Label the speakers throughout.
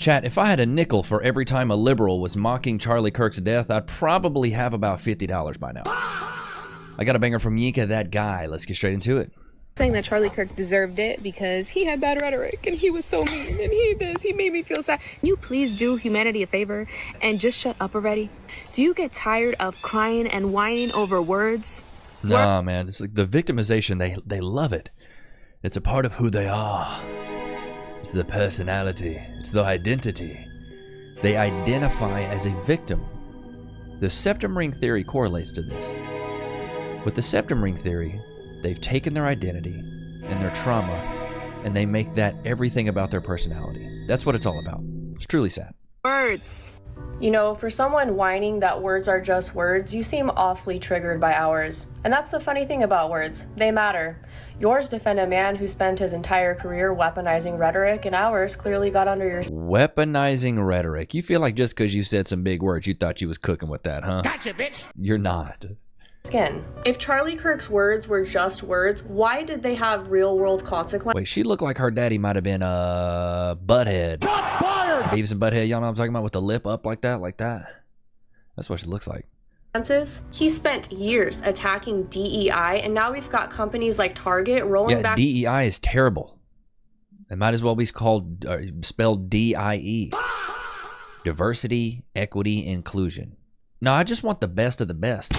Speaker 1: Chat, if I had a nickel for every time a liberal was mocking Charlie Kirk's death, I'd probably have about $50 by now. I got a banger from Yinka, that guy. Let's get straight into it.
Speaker 2: Saying that Charlie Kirk deserved it because he had bad rhetoric and he was so mean and he made me feel sad. Can you please do humanity a favor and just shut up already? Do you get tired of crying and whining over words?
Speaker 1: Nah, man, it's like the victimization, they love it. It's a part of who they are. It's the personality. It's the identity. They identify as a victim. The septum ring theory correlates to this. With the septum ring theory, they've taken their identity and their trauma and they make that everything about their personality. That's what it's all about. It's truly sad.
Speaker 2: Words.
Speaker 3: You know, for someone whining that words are just words, you seem awfully triggered by ours. And that's the funny thing about words. They matter. Yours defend a man who spent his entire career weaponizing rhetoric, and ours clearly got under your
Speaker 1: Weaponizing rhetoric. You feel like just because you said some big words, you thought you was cooking with that, huh?
Speaker 4: Gotcha, bitch!
Speaker 1: You're not.
Speaker 3: skin. If Charlie Kirk's words were just words, why did they have real-world consequences?
Speaker 1: Wait, she looked like her daddy might have been Butthead.
Speaker 4: Shots fired!
Speaker 1: Beavis and Butthead, y'all know what I'm talking about, with the lip up like that, That's what she looks like.
Speaker 3: He spent years attacking DEI, and now we've got companies like Target rolling back.
Speaker 1: DEI is terrible. It might as well be called, spelled DIE. Diversity, equity, inclusion. No, I just want the best of the best.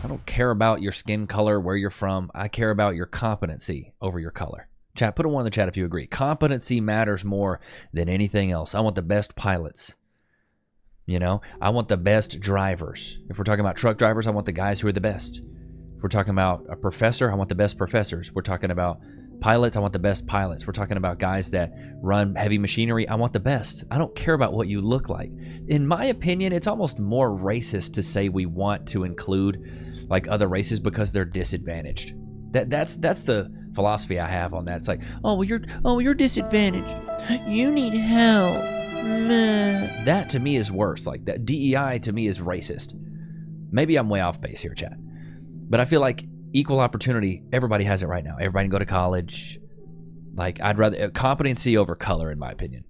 Speaker 1: I don't care about your skin color, where you're from. I care about your competency over your color. Chat, put a 1 in the chat if you agree. Competency matters more than anything else. I want the best pilots. You know, I want the best drivers. If we're talking about truck drivers, I want the guys who are the best. If we're talking about a professor, I want the best professors. We're talking about pilots, I want the best pilots. We're talking about guys that run heavy machinery, I want the best. I don't care about what you look like. In my opinion, it's almost more racist to say we want to include like other races because they're disadvantaged. That's the philosophy I have on that. It's like, oh, you're disadvantaged. You need help. Nah. That to me is worse. Like that DEI to me is racist. Maybe I'm way off base here, chat. But I feel like equal opportunity, everybody has it right now. Everybody can go to college. Like, I'd rather competency over color, in my opinion.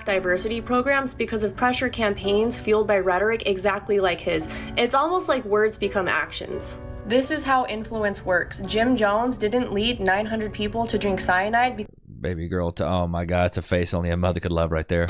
Speaker 3: Diversity programs because of pressure campaigns fueled by rhetoric exactly like his. It's almost like words become actions. This is how influence works. Jim Jones didn't lead 900 people to drink cyanide.
Speaker 1: Baby girl, oh my God, it's a face only a mother could love right there.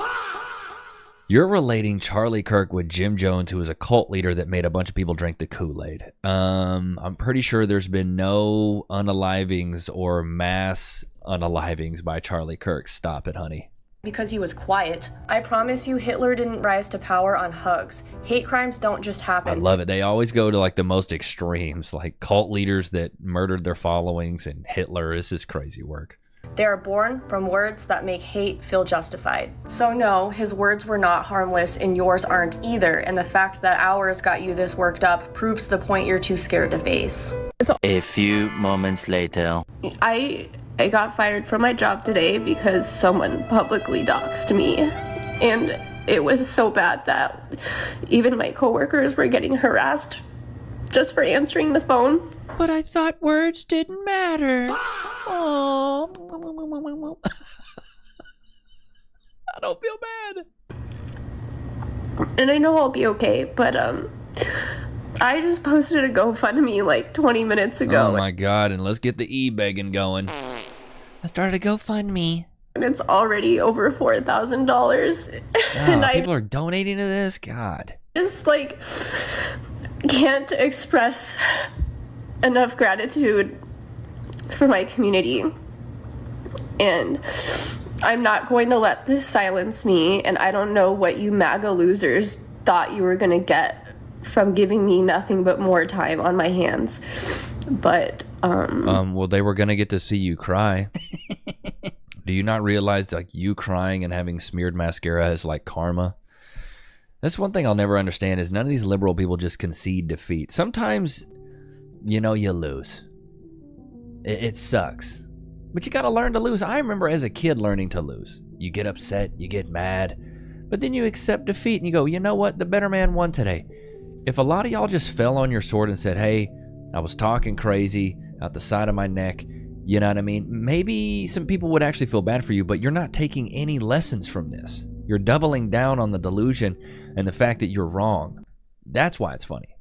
Speaker 1: You're relating Charlie Kirk with Jim Jones, who was a cult leader that made a bunch of people drink the Kool-Aid. I'm pretty sure there's been no unalivings or mass unalivings by Charlie Kirk. Stop it, honey.
Speaker 3: Because he was quiet. I promise you, Hitler didn't rise to power on hugs. Hate crimes don't just happen.
Speaker 1: I love it. They always go to like the most extremes, like cult leaders that murdered their followings and Hitler. This is crazy work.
Speaker 3: They are born from words that make hate feel justified. So no, his words were not harmless and yours aren't either, and the fact that ours got you this worked up proves the point you're too scared to face.
Speaker 5: A few moments later.
Speaker 6: I got fired from my job today because someone publicly doxed me, and it was so bad that even my coworkers were getting harassed just for answering the phone.
Speaker 1: But I thought words didn't matter. Oh, I don't feel bad.
Speaker 6: And I know I'll be okay, but I just posted a GoFundMe like 20 minutes ago.
Speaker 1: Oh my God, and let's get the e-begging going. I started a GoFundMe.
Speaker 6: And it's already over $4,000. And
Speaker 1: people are donating to this? God.
Speaker 6: Just like can't express enough gratitude for my community, and I'm not going to let this silence me. And I don't know what you MAGA losers thought you were gonna get from giving me nothing but more time on my hands, but
Speaker 1: well, they were gonna get to see you cry. Do you not realize like you crying and having smeared mascara is like karma? That's one thing I'll never understand, is none of these liberal people just concede defeat. Sometimes, you know, you lose. It sucks. But you gotta learn to lose. I remember as a kid learning to lose. You get upset, you get mad, but then you accept defeat and you go, you know what? The better man won today. If a lot of y'all just fell on your sword and said, hey, I was talking crazy out the side of my neck, you know what I mean? Maybe some people would actually feel bad for you, but you're not taking any lessons from this. You're doubling down on the delusion and the fact that you're wrong. That's why it's funny.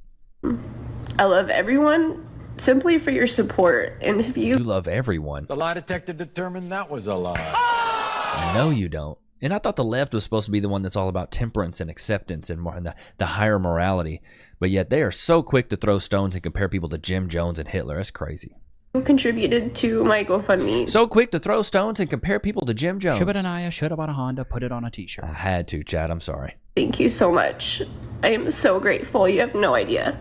Speaker 6: I love everyone simply for your support. And if
Speaker 1: You love everyone.
Speaker 4: The lie detector determined that was a lie.
Speaker 1: No, you don't. And I thought the left was supposed to be the one that's all about temperance and acceptance and more and the higher morality. But yet they are so quick to throw stones and compare people to Jim Jones and Hitler. That's crazy.
Speaker 6: who contributed to my GoFundMe.
Speaker 1: So quick to throw stones and compare people to Jim Jones.
Speaker 7: Shibanaya should have bought a Honda, put it on a t-shirt.
Speaker 1: I had to, Chad. I'm sorry.
Speaker 6: Thank you so much. I am so grateful. You have no idea.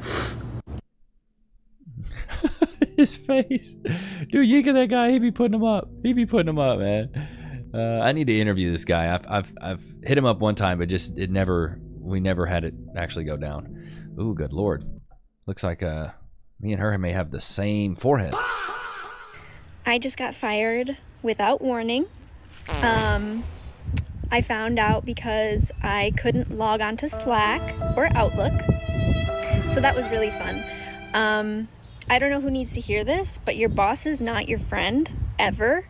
Speaker 1: His face. Dude, you get that guy. He be putting him up. He be putting him up, man. I need to interview this guy. I've hit him up one time, but just we never had it actually go down. Ooh, good Lord. Looks like me and her may have the same forehead.
Speaker 8: I just got fired without warning. I found out because I couldn't log on to Slack or Outlook. So that was really fun. I don't know who needs to hear this, but your boss is not your friend ever.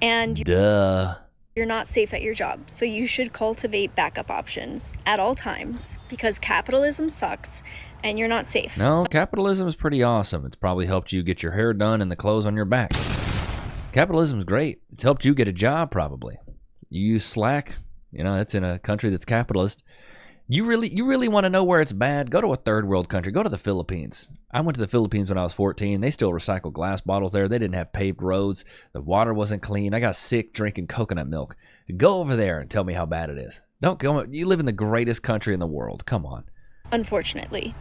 Speaker 8: And you're not safe at your job. So you should cultivate backup options at all times because capitalism sucks and you're not safe.
Speaker 1: No, capitalism is pretty awesome. It's probably helped you get your hair done and the clothes on your back. Capitalism is great. It's helped you get a job probably. You use Slack, you know, that's in a country that's capitalist. You really want to know where it's bad? Go to a third world country. Go to the Philippines. I went to the Philippines when I was 14. They still recycle glass bottles there. They didn't have paved roads. The water wasn't clean. I got sick drinking coconut milk. Go over there and tell me how bad it is. Don't go. You live in the greatest country in the world. Come on.
Speaker 8: Unfortunately.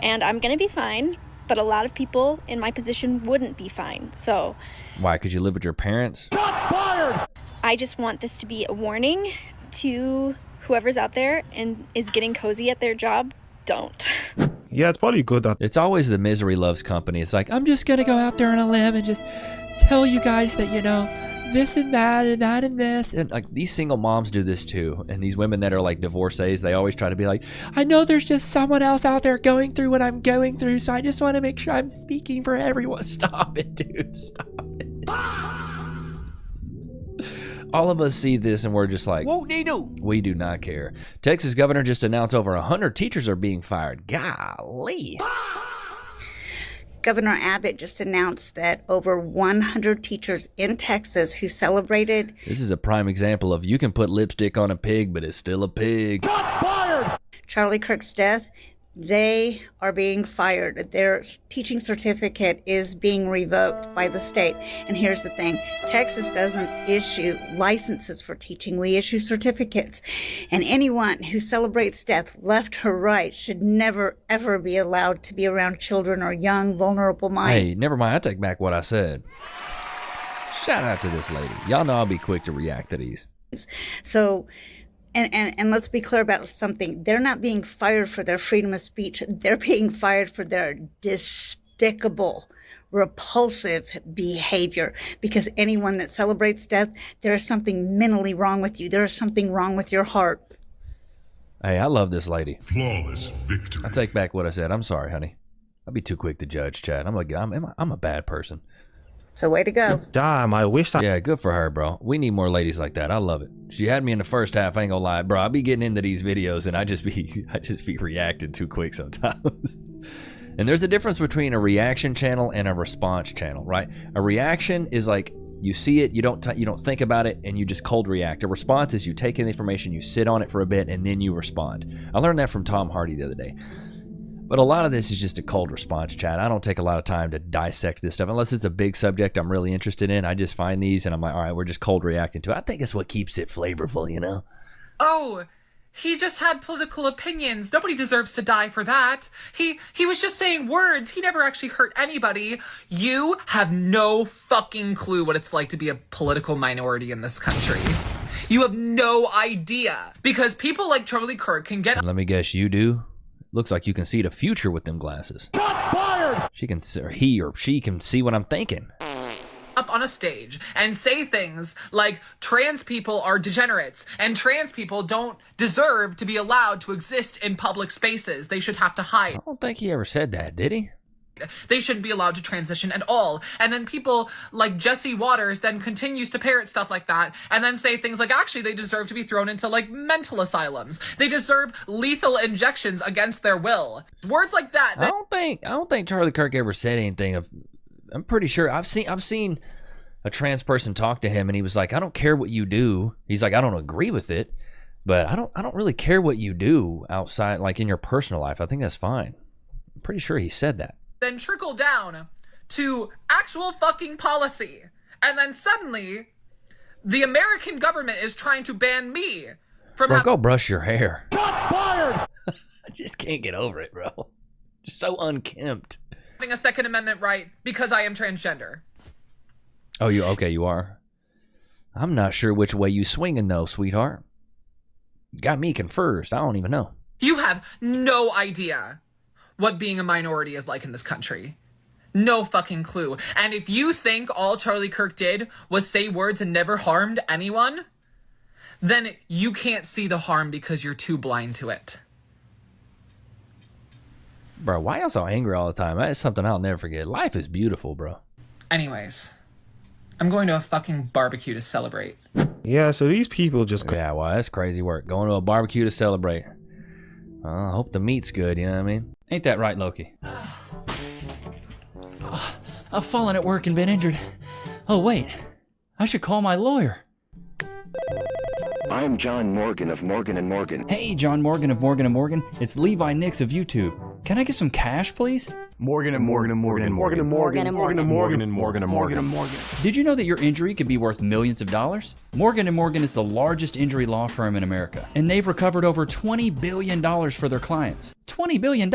Speaker 8: And I'm going to be fine, but a lot of people in my position wouldn't be fine. So
Speaker 1: why? Because you live with your parents?
Speaker 4: Shots fired!
Speaker 8: I just want this to be a warning to whoever's out there and is getting cozy at their job. Don't.
Speaker 9: Yeah, it's probably good that
Speaker 1: it's always the misery loves company. It's like, I'm just going to go out there on a limb and just tell you guys that, you know, this and that and that and this. And like these single moms do this too. And these women that are like divorcees, they always try to be like, I know there's just someone else out there going through what I'm going through. So I just want to make sure I'm speaking for everyone. Stop it, dude. Stop it. All of us see this and we're just like, we do not care. Texas governor just announced over 100 teachers are being fired. Golly.
Speaker 10: Governor Abbott just announced that over 100 teachers in Texas who celebrated.
Speaker 1: This is a prime example of you can put lipstick on a pig, but it's still a pig.
Speaker 4: Shots fired!
Speaker 10: Charlie Kirk's death. They are being fired. Their teaching certificate is being revoked by the state. And here's the thing. Texas doesn't issue licenses for teaching. We issue certificates. And anyone who celebrates death, left or right, should never, ever be allowed to be around children or young, vulnerable minds.
Speaker 1: Hey, never mind. I take back what I said. Shout out to this lady. Y'all know I'll be quick to react to these.
Speaker 10: So... And let's be clear about something. They're not being fired for their freedom of speech. They're being fired for their despicable, repulsive behavior. Because anyone that celebrates death, there is something mentally wrong with you. There is something wrong with your heart.
Speaker 1: Hey, I love this lady.
Speaker 11: Flawless victory.
Speaker 1: I take back what I said. I'm sorry, honey. I'll be too quick to judge, Chad. I'm a bad person.
Speaker 10: So way to go.
Speaker 9: damn, I wish that
Speaker 1: Yeah, good for her, bro. We need more ladies like that. I love it. She had me in the first half. I ain't gonna lie, bro. I be getting into these videos and I just be reacting too quick sometimes. And there's a difference between a reaction channel and a response channel, right? A reaction is like you see it, you don't think about it, and you just cold react. A response is you take in the information, you sit on it for a bit, and then you respond. I learned that from Tom Hardy the other day. But a lot of this is just a cold response, Chad. I don't take a lot of time to dissect this stuff. Unless it's a big subject I'm really interested in, I just find these and I'm like, all right, we're just cold reacting to it. I think it's what keeps it flavorful, you know?
Speaker 12: Oh, he just had political opinions. Nobody deserves to die for that. He was just saying words. He never actually hurt anybody. You have no fucking clue what it's like to be a political minority in this country. You have no idea. Because people like Charlie Kirk can get...
Speaker 1: And let me guess, you do? Looks like you can see the future with them glasses.
Speaker 4: Shots fired!
Speaker 1: He or she can see what I'm thinking.
Speaker 12: Up on a stage and say things like trans people are degenerates and trans people don't deserve to be allowed to exist in public spaces. They should have to hide.
Speaker 1: I don't think he ever said that, did he?
Speaker 12: They shouldn't be allowed to transition at all. And then people like Jesse Waters then continues to parrot stuff like that and then say things like, actually, they deserve to be thrown into like mental asylums. They deserve lethal injections against their will. Words like that.
Speaker 1: I don't think Charlie Kirk ever said anything of. I'm pretty sure I've seen a trans person talk to him and he was like, I don't care what you do. He's like, I don't agree with it, but I don't really care what you do outside, like in your personal life. I think that's fine. I'm pretty sure he said that.
Speaker 12: Then trickle down to actual fucking policy. And then suddenly, the American government is trying to ban me from
Speaker 1: Bro, go brush your hair. Shots fired! I just can't get over it, bro. Just so unkempt.
Speaker 12: having a Second Amendment right because I am transgender.
Speaker 1: Oh, you are? I'm not sure which way you swinging though, sweetheart. You got me confused. I don't even know.
Speaker 12: You have no idea what being a minority is like in this country. No fucking clue. And if you think all Charlie Kirk did was say words and never harmed anyone, then you can't see the harm because you're too blind to it.
Speaker 1: Bro, why y'all so angry all the time? That's something I'll never forget. Life is beautiful, bro.
Speaker 12: Anyways, I'm going to a fucking barbecue to celebrate.
Speaker 9: Yeah, so these people just...
Speaker 1: Yeah, well, that's crazy work. Going to a barbecue to celebrate. I hope the meat's good, you know what I mean? Ain't that right, Loki?
Speaker 7: I've fallen at work and been injured. Oh, wait. I should call my lawyer.
Speaker 11: I'm John Morgan of Morgan & Morgan.
Speaker 7: Hey, John Morgan of Morgan & Morgan. It's Levi Nichs of YouTube. Can I get some cash, please?
Speaker 11: Morgan & Morgan & Morgan & Morgan & Morgan & Morgan & Morgan & Morgan & Morgan & Morgan.
Speaker 7: Did you know that your injury could be worth millions of dollars? Morgan & Morgan is the largest injury law firm in America, and they've recovered over $20 billion for their clients. $20 billion?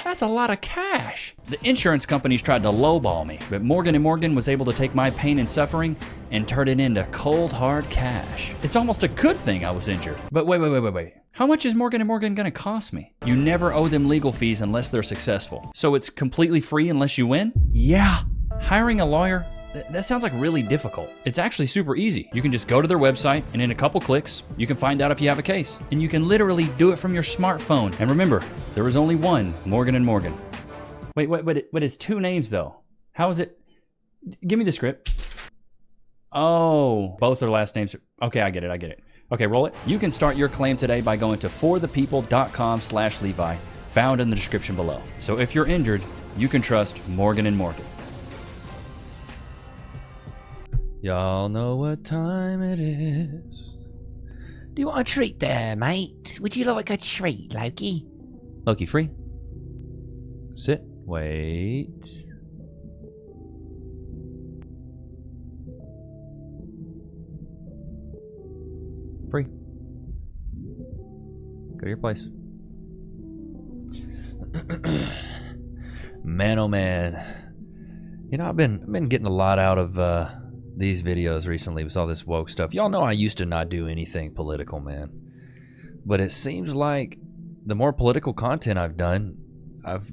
Speaker 7: That's a lot of cash. The insurance companies tried to lowball me, but Morgan & Morgan was able to take my pain and suffering and turn it into cold, hard cash. It's almost a good thing I was injured. But wait. How much is Morgan & Morgan gonna cost me? You never owe them legal fees unless they're successful. So it's completely free unless you win? Yeah. Hiring a lawyer? That sounds like really difficult. It's actually super easy. You can just go to their website and in a couple clicks, you can find out if you have a case. And you can literally do it from your smartphone. And remember, there is only one Morgan & Morgan. Wait, but it's two names though. How is it? Give me the script. Oh, both their last names. Okay, I get it. Okay, roll it. You can start your claim today by going to forthepeople.com/Levi, found in the description below. So if you're injured, you can trust Morgan & Morgan.
Speaker 1: Y'all know what time it is.
Speaker 13: Do you want a treat there, mate? Would you like a treat, Loki?
Speaker 1: Loki, free. Sit. Wait. Free. Go to your place. Man, oh man. You know, I've been getting a lot out of these videos recently with all this woke stuff. Y'all know I used to not do anything political, man. But it seems like the more political content I've done,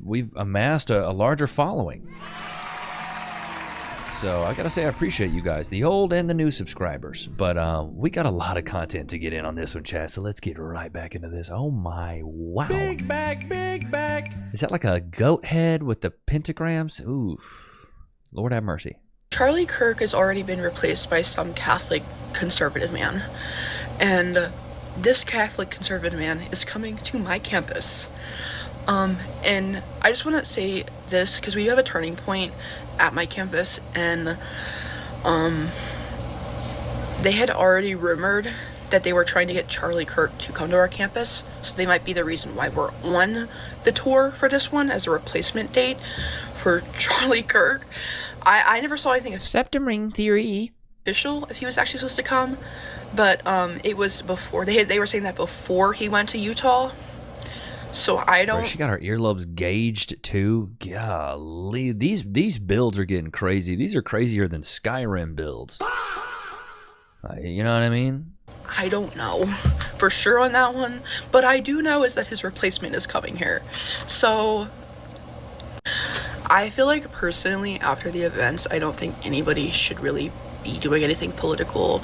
Speaker 1: we've amassed a larger following. So I gotta say I appreciate you guys, the old and the new subscribers. But we got a lot of content to get in on this one, chat. So let's get right back into this. Oh my, wow.
Speaker 4: Big back.
Speaker 1: Is that like a goat head with the pentagrams? Oof. Lord have mercy.
Speaker 14: Charlie Kirk has already been replaced by some Catholic conservative man. And this Catholic conservative man is coming to my campus. And I just want to say this because we have a turning point at my campus, and they had already rumored that they were trying to get Charlie Kirk to come to our campus, so they might be the reason why we're on the tour for this one as a replacement date for Charlie Kirk. I never saw anything
Speaker 13: septum ring theory
Speaker 14: official if he was actually supposed to come, but it was before they were saying that before he went to Utah. So I don't.
Speaker 1: Right, she got her earlobes gauged too. Golly, these builds are getting crazy. These are crazier than Skyrim builds. You know what I mean?
Speaker 14: I don't know for sure on that one, but I do know is that his replacement is coming here. So I feel like personally after the events, I don't think anybody should really be doing anything political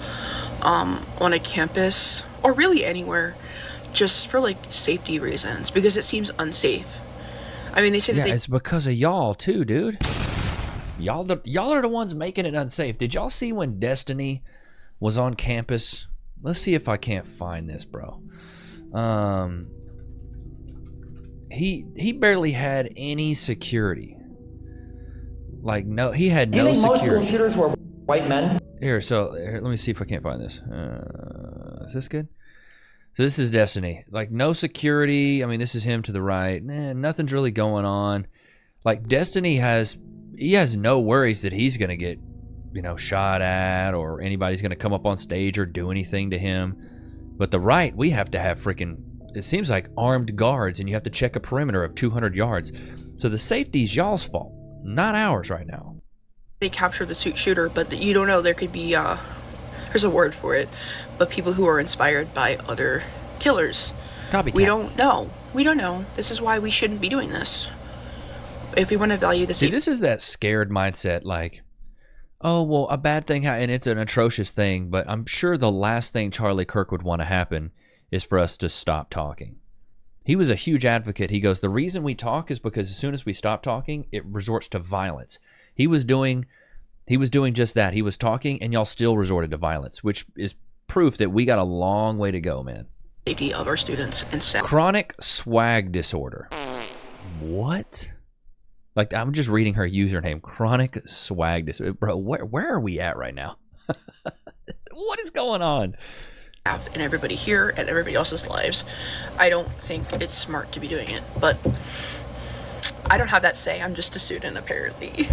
Speaker 14: on a campus or really anywhere, just for like safety reasons, because it seems unsafe. I mean, they say that
Speaker 1: Yeah, it's because of y'all too, dude. Y'all are the ones making it unsafe. Did y'all see when Destiny was on campus? Let's see if I can't find this, bro. He barely had any security. Like, no, he had no security.
Speaker 15: Most school shooters were white men?
Speaker 1: Here, let me see if I can't find this. Is this good? So this is Destiny. Like, no security. I mean, this is him to the right. Nothing's really going on. Like, Destiny has no worries that he's going to get, shot at, or anybody's going to come up on stage or do anything to him. But the right, we have to have freaking, it seems like armed guards, and you have to check a perimeter of 200 yards. So the safety's y'all's fault, not ours right now.
Speaker 14: they capture the shooter, but you don't know. There could be, there's a word for it, but people who are inspired by other killers.
Speaker 1: Copycats.
Speaker 14: We don't know. We don't know. This is why we shouldn't be doing this. If we want to value the
Speaker 1: See, this is that scared mindset, like, oh, well, a bad thing, and it's an atrocious thing, but I'm sure the last thing Charlie Kirk would want to happen is for us to stop talking. He was a huge advocate. He goes, the reason we talk is because as soon as we stop talking, it resorts to violence. He was doing just that. He was talking, and y'all still resorted to violence, which is proof that we got a long way to go, man.
Speaker 14: Safety of our students and staff.
Speaker 1: Chronic swag disorder. What? Like, I'm just reading her username. Chronic swag disorder. Bro, where are we at right now? What is going on?
Speaker 14: And everybody here and everybody else's lives. I don't think it's smart to be doing it, but I don't have that say. I'm just a student, apparently.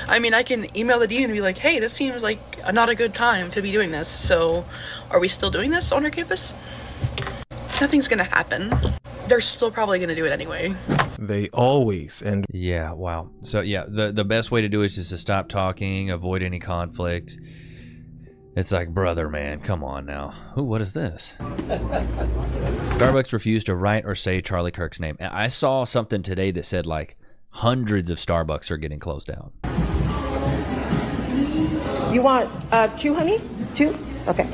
Speaker 14: I mean, I can email the dean and be like, hey, this seems like not a good time to be doing this. So are we still doing this on our campus? Nothing's gonna happen. They're still probably gonna do it anyway.
Speaker 9: They always end.
Speaker 1: Yeah, wow. So yeah, the best way to do it is just to stop talking, avoid any conflict. It's like, brother, man, come on now. Ooh, what is this? Starbucks refused to write or say Charlie Kirk's name. And I saw something today that said like hundreds of Starbucks are getting closed down.
Speaker 16: You want 2, honey? 2? Okay.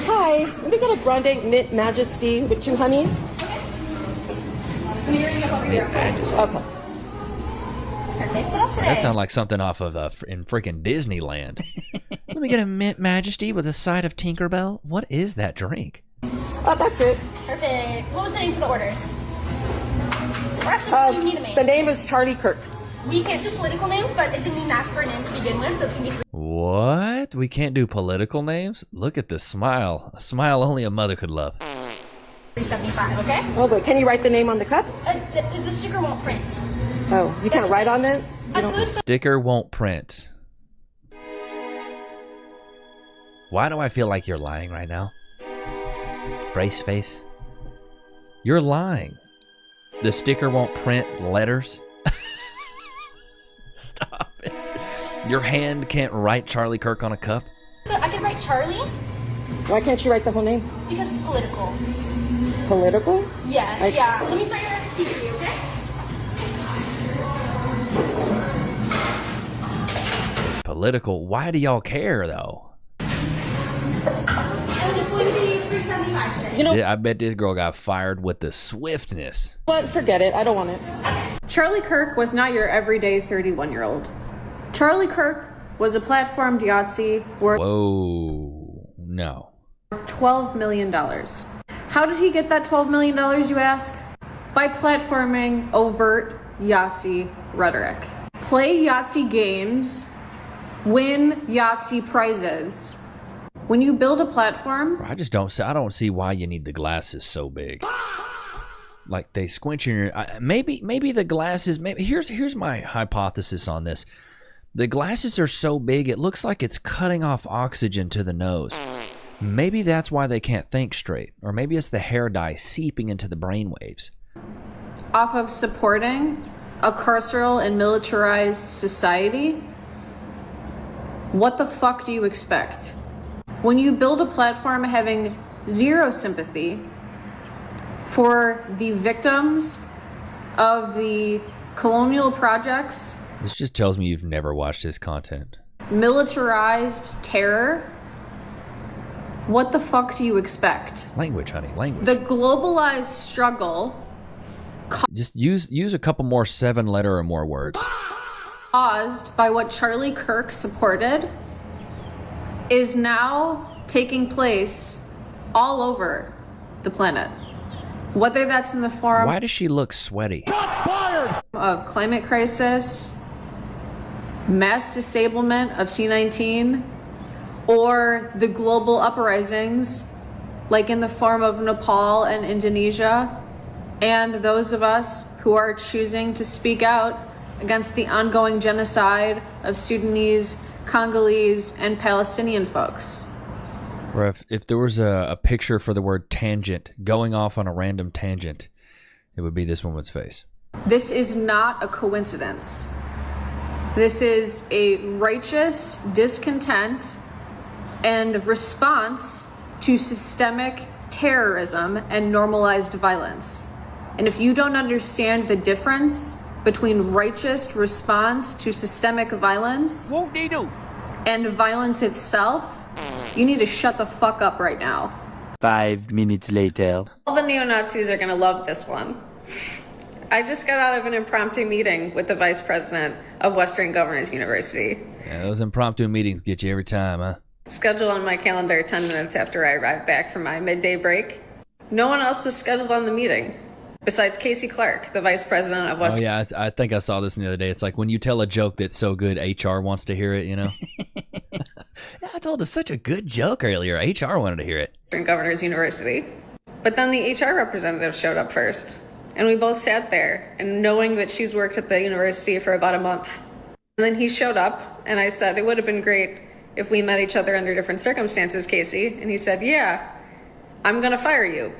Speaker 16: Hi, let me get a grande mint majesty with 2 honeys. Okay.
Speaker 1: That sounds like something off of in freaking Disneyland. Let me get a mint majesty with a side of Tinkerbell. What is that drink?
Speaker 16: Oh, that's it.
Speaker 17: Perfect. What was the name for the order? Or actually, you need a name.
Speaker 16: The name is Charlie Kirk.
Speaker 17: We can't do political names, but it didn't even ask for a name to begin with, so it's gonna be.
Speaker 1: What? We can't do political names? Look at this smile. A smile only a mother could love.
Speaker 17: $3.75, okay?
Speaker 16: Oh, but can you write the name on the cup?
Speaker 17: The sticker won't print.
Speaker 16: Oh, you can't write on that?
Speaker 1: The sticker won't print. Why do I feel like you're lying right now? Brace face. You're lying. The sticker won't print letters. Stop it. Your hand can't write Charlie Kirk on a cup?
Speaker 17: I can write Charlie.
Speaker 16: Why can't you write the whole name?
Speaker 17: Because it's political.
Speaker 16: Political?
Speaker 17: Yes, yeah. Let me start your key for you, okay?
Speaker 1: It's political. Why do y'all care, though?
Speaker 17: And it's going to be $3.75 today.
Speaker 16: You know,
Speaker 1: Yeah, I bet this girl got fired with the swiftness.
Speaker 16: what? Forget it. I don't want it.
Speaker 3: Charlie Kirk was not your everyday 31-year-old. Charlie Kirk was a platformed Yahtzee worth
Speaker 1: No.
Speaker 3: $12 million. How did he get that $12 million, you ask? By platforming overt Yahtzee rhetoric. Play Yahtzee games, win Yahtzee prizes. When you build a platform,
Speaker 1: I don't see why you need the glasses so big. Like they squint in your maybe the glasses, here's my hypothesis on this. The glasses are so big it looks like it's cutting off oxygen to the nose. Maybe that's why they can't think straight, or maybe it's the hair dye seeping into the brainwaves.
Speaker 3: off of supporting a carceral and militarized society, what the fuck do you expect? When you build a platform having zero sympathy for the victims of the colonial projects,
Speaker 1: This just tells me you've never watched his content.
Speaker 3: militarized terror, what the fuck do you expect?
Speaker 1: Language, honey, language.
Speaker 3: The globalized struggle
Speaker 1: Just use a couple more 7-letter or more words.
Speaker 18: Caused by what Charlie Kirk supported is now taking place all over the planet. Whether that's in the form
Speaker 1: Why does she look sweaty?
Speaker 18: of climate crisis, mass disablement of C-19, or the global uprisings, like in the form of Nepal and Indonesia, and those of us who are choosing to speak out against the ongoing genocide of Sudanese, Congolese, and Palestinian folks.
Speaker 1: Or if there was a picture for the word tangent, going off on a random tangent, it would be this woman's face.
Speaker 18: This is not a coincidence. This is a righteous discontent and response to systemic terrorism and normalized violence. And if you don't understand the difference between righteous response to systemic violence and violence itself, you need to shut the fuck up right now.
Speaker 5: 5 minutes later.
Speaker 18: All the neo-Nazis are gonna love this one. I just got out of an impromptu meeting with the vice president of Western Governors University.
Speaker 1: Yeah, those impromptu meetings get you every time, huh?
Speaker 18: Scheduled on my calendar 10 minutes after I arrived back from my midday break. No one else was scheduled on the meeting besides Casey Clark, the vice president of Western.
Speaker 1: Oh yeah, I think I saw this the other day. It's like when you tell a joke that's so good, HR wants to hear it, you know? Yeah, I told us such a good joke earlier. HR wanted to hear it.
Speaker 18: Western Governors University. But then the HR representative showed up first. And we both sat there, and knowing that she's worked at the university for about a month. And then he showed up, and I said, it would have been great if we met each other under different circumstances, Casey. And he said, yeah, I'm going to fire you.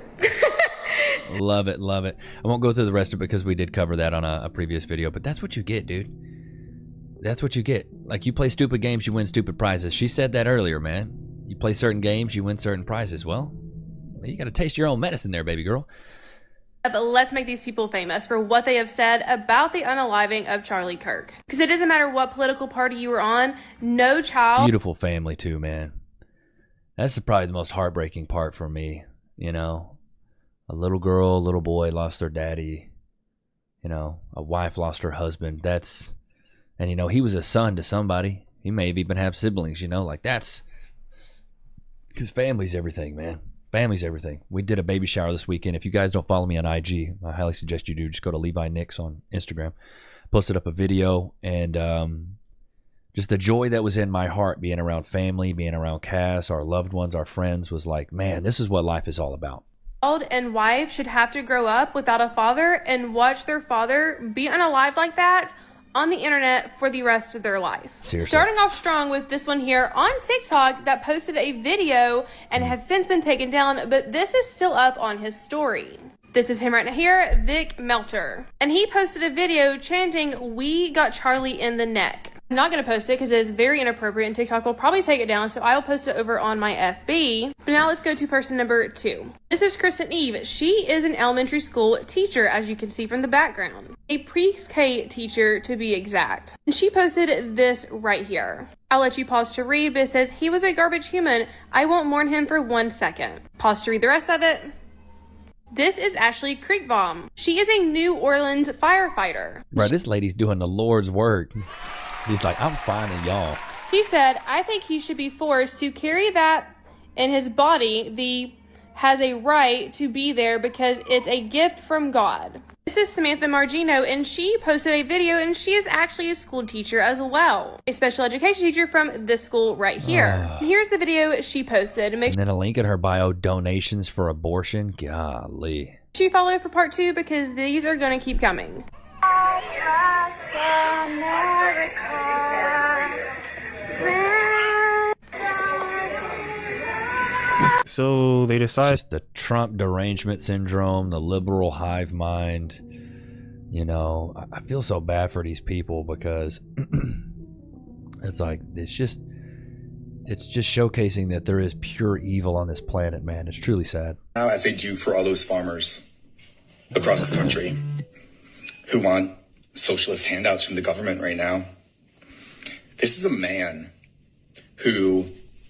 Speaker 1: Love it, love it. I won't go through the rest of it because we did cover that on a previous video, but that's what you get, dude. That's what you get. Like, you play stupid games, you win stupid prizes. She said that earlier, man. You play certain games, you win certain prizes. Well, you got to taste your own medicine there, baby girl.
Speaker 19: But let's make these people famous for what they have said about the unaliving of Charlie Kirk. Because it doesn't matter what political party you were on, no child...
Speaker 1: Beautiful family, too, man. That's probably the most heartbreaking part for me, you know? A little girl, a little boy lost their daddy. You know, a wife lost her husband. That's... And, you know, he was a son to somebody. He may have even have siblings, you know? Like, that's... Because family's everything, man. Family's everything. We did a baby shower this weekend. If you guys don't follow me on IG, I highly suggest you do. Just go to Levi Nichs on Instagram. Posted up a video, and just the joy that was in my heart being around family, being around Cass, our loved ones, our friends, was like, man, this is what life is all about.
Speaker 19: And wife should have to grow up without a father and watch their father be unalived like that on the internet for the rest of their life.
Speaker 1: Seriously.
Speaker 19: Starting off strong with this one here on TikTok that posted a video and has since been taken down, but this is still up on his story. This is him right now here, Vic Melter. And he posted a video chanting, "We got Charlie in the neck." I'm not going to post it because it is very inappropriate and TikTok will probably take it down, so I will post it over on my FB. But now let's go to person number 2. This is Kristen Eve. She is an elementary school teacher, as you can see from the background. A pre-K teacher, to be exact. And she posted this right here. I'll let you pause to read, but it says, "He was a garbage human. I won't mourn him for 1 second. Pause to read the rest of it. This is Ashley Creekbaum. She is a New Orleans firefighter.
Speaker 1: Bro, this lady's doing the Lord's work. He's like, I'm finding y'all.
Speaker 19: She said, "I think he should be forced to carry that in his body. Has a right to be there because it's a gift from God." This is Samantha Margino, and she posted a video, and she is actually a school teacher as well. A special education teacher from this school right here. And here's the video she posted.
Speaker 1: And then a link in her bio, donations for abortion. Golly.
Speaker 19: She follow for part 2 because these are going to keep coming.
Speaker 9: So they decide
Speaker 1: just the Trump derangement syndrome, the liberal hive mind. You know, I feel so bad for these people because it's like it's just showcasing that there is pure evil on this planet, man. It's truly sad.
Speaker 20: Now, as they do for all those farmers across the country who want socialist handouts from the government right now. This is a man who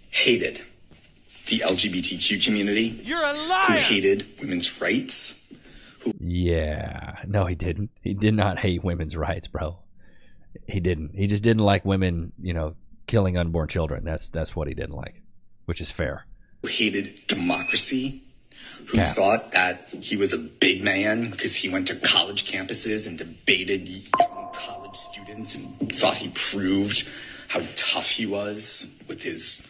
Speaker 20: hated the LGBTQ community.
Speaker 4: You're a liar!
Speaker 20: Who hated women's rights,
Speaker 1: Yeah. No, he didn't. He did not hate women's rights, bro. He didn't. He just didn't like women, killing unborn children. That's what he didn't like, which is fair.
Speaker 20: Who hated democracy, who thought that he was a big man because he went to college campuses and debated young college students and thought he proved how tough he was with his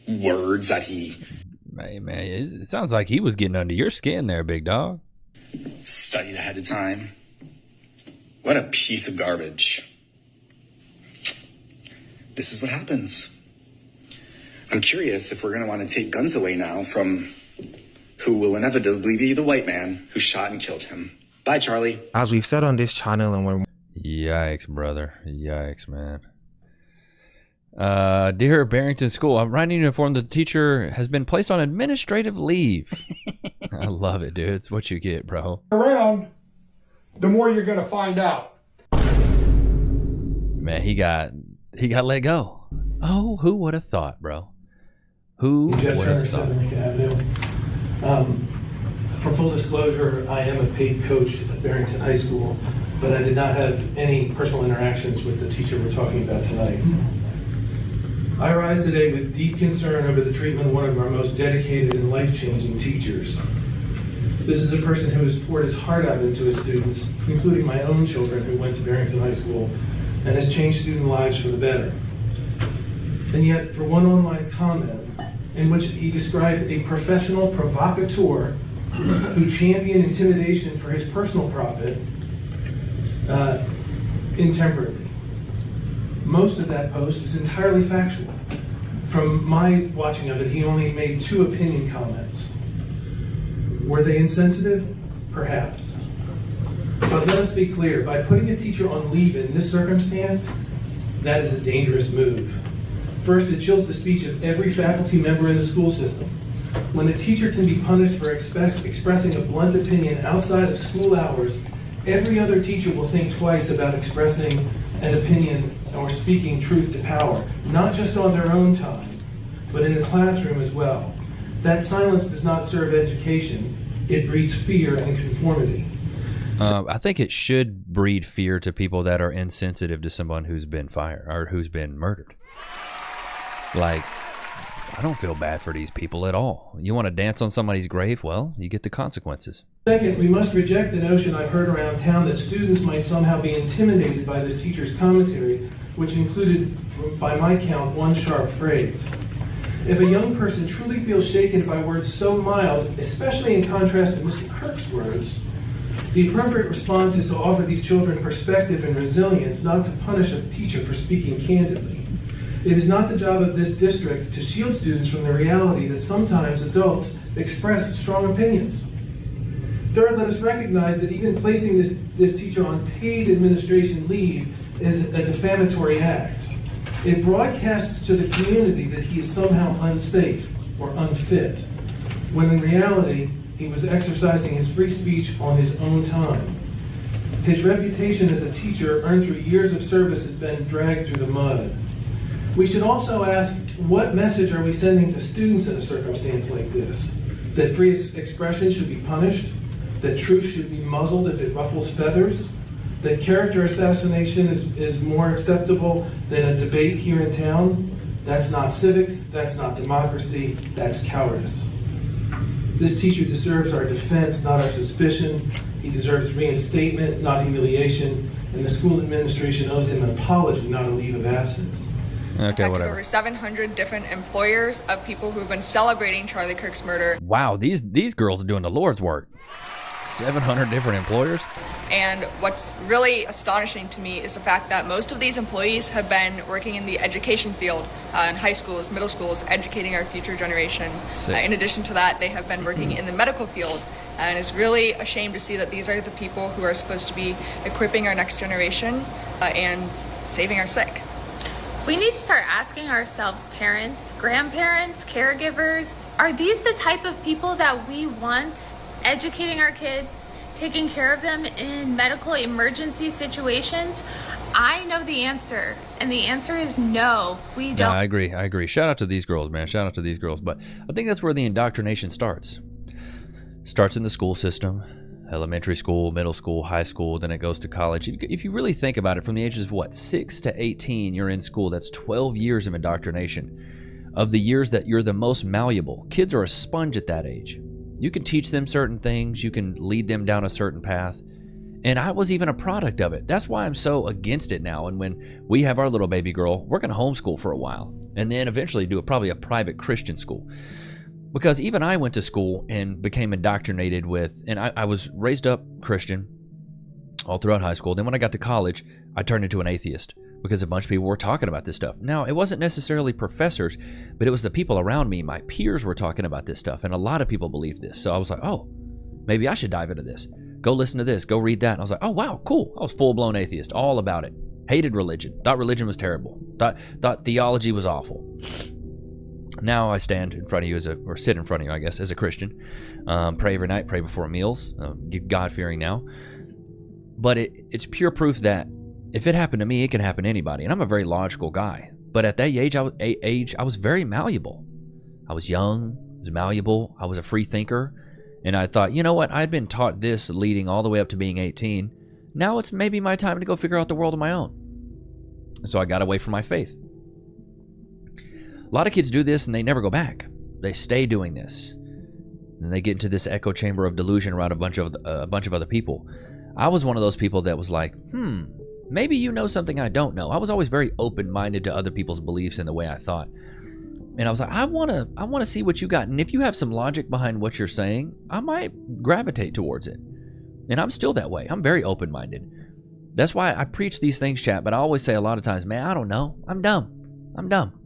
Speaker 20: words that he...
Speaker 1: Hey, man, it sounds like he was getting under your skin there, big dog.
Speaker 20: Studied ahead of time. What a piece of garbage. This is what happens. I'm curious if we're going to want to take guns away now from who will inevitably be the white man who shot and killed him. Bye, Charlie.
Speaker 9: As we've said on this channel, and we're...
Speaker 1: Yikes, brother. Yikes, man. Dear Barrington School, I'm writing to inform the teacher has been placed on administrative leave. I love it, dude. It's what you get, bro.
Speaker 21: Around, the more you're going to find out.
Speaker 1: Man, he got let go. Oh, who would have thought, bro? Who would have thought?
Speaker 22: Lincoln Avenue. For full disclosure, I am a paid coach at Barrington High School, but I did not have any personal interactions with the teacher we're talking about tonight. I rise today with deep concern over the treatment of one of our most dedicated and life-changing teachers. This is a person who has poured his heart out into his students, including my own children who went to Barrington High School, and has changed student lives for the better. And yet, for one online comment in which he described a professional provocateur who championed intimidation for his personal profit, intemperately. Most of that post is entirely factual. From my watching of it, he only made 2 opinion comments. Were they insensitive? Perhaps. But let us be clear, by putting a teacher on leave in this circumstance, that is a dangerous move. First, it chills the speech of every faculty member in the school system. When a teacher can be punished for expressing a blunt opinion outside of school hours, every other teacher will think twice about expressing an opinion or speaking truth to power, not just on their own time, but in the classroom as well. That silence does not serve education. It breeds fear and conformity.
Speaker 1: I think it should breed fear to people that are insensitive to someone who's been fired or who's been murdered. Like, I don't feel bad for these people at all. You want to dance on somebody's grave? Well, you get the consequences.
Speaker 22: Second, we must reject the notion I've heard around town that students might somehow be intimidated by this teacher's commentary, which included, by my count, 1 sharp phrase. If a young person truly feels shaken by words so mild, especially in contrast to Mr. Kirk's words, the appropriate response is to offer these children perspective and resilience, not to punish a teacher for speaking candidly. It is not the job of this district to shield students from the reality that sometimes adults express strong opinions. Third, let us recognize that even placing this teacher on paid administration leave is a defamatory act. It broadcasts to the community that he is somehow unsafe or unfit, when in reality, he was exercising his free speech on his own time. His reputation as a teacher earned through years of service has been dragged through the mud. We should also ask, what message are we sending to students in a circumstance like this? That free expression should be punished? That truth should be muzzled if it ruffles feathers? That character assassination is more acceptable than a debate here in town? That's not civics, that's not democracy, that's cowardice. This teacher deserves our defense, not our suspicion. He deserves reinstatement, not humiliation. And the school administration owes him an apology, not a leave of absence.
Speaker 1: Okay, whatever.
Speaker 23: Over 700 different employers of people who have been celebrating Charlie Kirk's murder.
Speaker 1: Wow, these girls are doing the Lord's work. 700 different employers.
Speaker 23: And what's really astonishing to me is the fact that most of these employees have been working in the education field, in high schools, middle schools, educating our future generation. In addition to that, they have been working in the medical field. And it's really a shame to see that these are the people who are supposed to be equipping our next generation and saving our sick.
Speaker 19: We need to start asking ourselves, parents, grandparents, caregivers, are these the type of people that we want educating our kids, taking care of them in medical emergency situations? I know the answer, and the answer is no, we don't.
Speaker 1: Yeah, I agree. Shout out to these girls, man. Shout out to these girls. But I think that's where the indoctrination starts. Starts in the school system, elementary school, middle school, high school, then it goes to college. If you really think about it, from the ages of what, 6 to 18, you're in school. That's 12 years of indoctrination. Of the years that you're the most malleable, kids are a sponge at that age. You can teach them certain things, you can lead them down a certain path. And I was even a product of it. That's why I'm so against it now. And when we have our little baby girl, we're going to homeschool for a while and then eventually do probably a private Christian school. Because even I went to school and became indoctrinated with, and I was raised up Christian all throughout high school. Then when I got to college, I turned into an atheist because a bunch of people were talking about this stuff. Now, it wasn't necessarily professors, but it was the people around me. My peers were talking about this stuff, and a lot of people believed this. So I was like, oh, maybe I should dive into this. Go listen to this, go read that. And I was like, oh, wow, cool. I was full-blown atheist, all about it. Hated religion, thought religion was terrible, thought theology was awful. Now I stand in front of you or sit in front of you, I guess, as a Christian. Pray every night, pray before meals, get God-fearing now. But it's pure proof that if it happened to me, it can happen to anybody. And I'm a very logical guy. But at that age, I was very malleable. I was young, I was malleable, I was a free thinker. And I thought, you know what? I'd been taught this leading all the way up to being 18. Now it's maybe my time to go figure out the world on my own. So I got away from my faith. A lot of kids do this and they never go back. They stay doing this. And they get into this echo chamber of delusion around a bunch of other people. I was one of those people that was like, maybe you know something I don't know. I was always very open-minded to other people's beliefs and the way I thought. And I was like, I want to see what you got. And if you have some logic behind what you're saying, I might gravitate towards it. And I'm still that way. I'm very open-minded. That's why I preach these things, chat. But I always say a lot of times, man, I don't know. I'm dumb.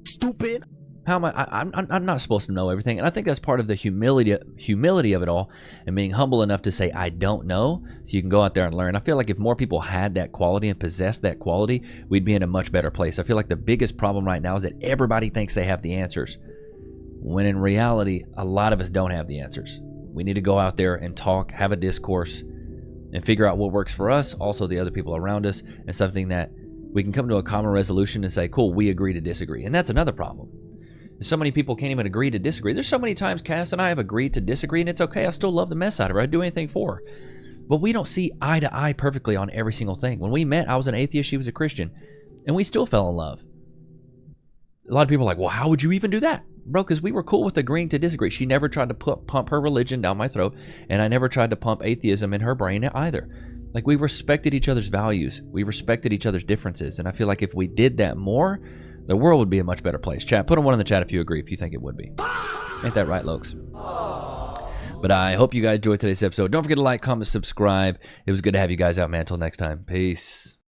Speaker 1: Stupid. How am I'm not supposed to know everything. And I think that's part of the humility of it all, and being humble enough to say, I don't know, so you can go out there and learn. I feel like if more people had that quality and possessed that quality, we'd be in a much better place. I feel like the biggest problem right now is that everybody thinks they have the answers, when in reality, a lot of us don't have the answers. We need to go out there and talk, have a discourse, and figure out what works for us, also the other people around us, and something that we can come to a common resolution and say, cool, we agree to disagree. And that's another problem. So many people can't even agree to disagree. There's so many times Cass and I have agreed to disagree, and it's okay. I still love the mess out of her. I'd do anything for her. But we don't see eye to eye perfectly on every single thing. When we met, I was an atheist, she was a Christian, and we still fell in love. A lot of people are like, well, how would you even do that? Bro, because we were cool with agreeing to disagree. She never tried to pump her religion down my throat, and I never tried to pump atheism in her brain either. Like, we respected each other's values. We respected each other's differences. And I feel like if we did that more, the world would be a much better place. Chat, put a 1 in the chat if you agree, if you think it would be. Ain't that right, Lokes? But I hope you guys enjoyed today's episode. Don't forget to like, comment, subscribe. It was good to have you guys out, man. Until next time. Peace.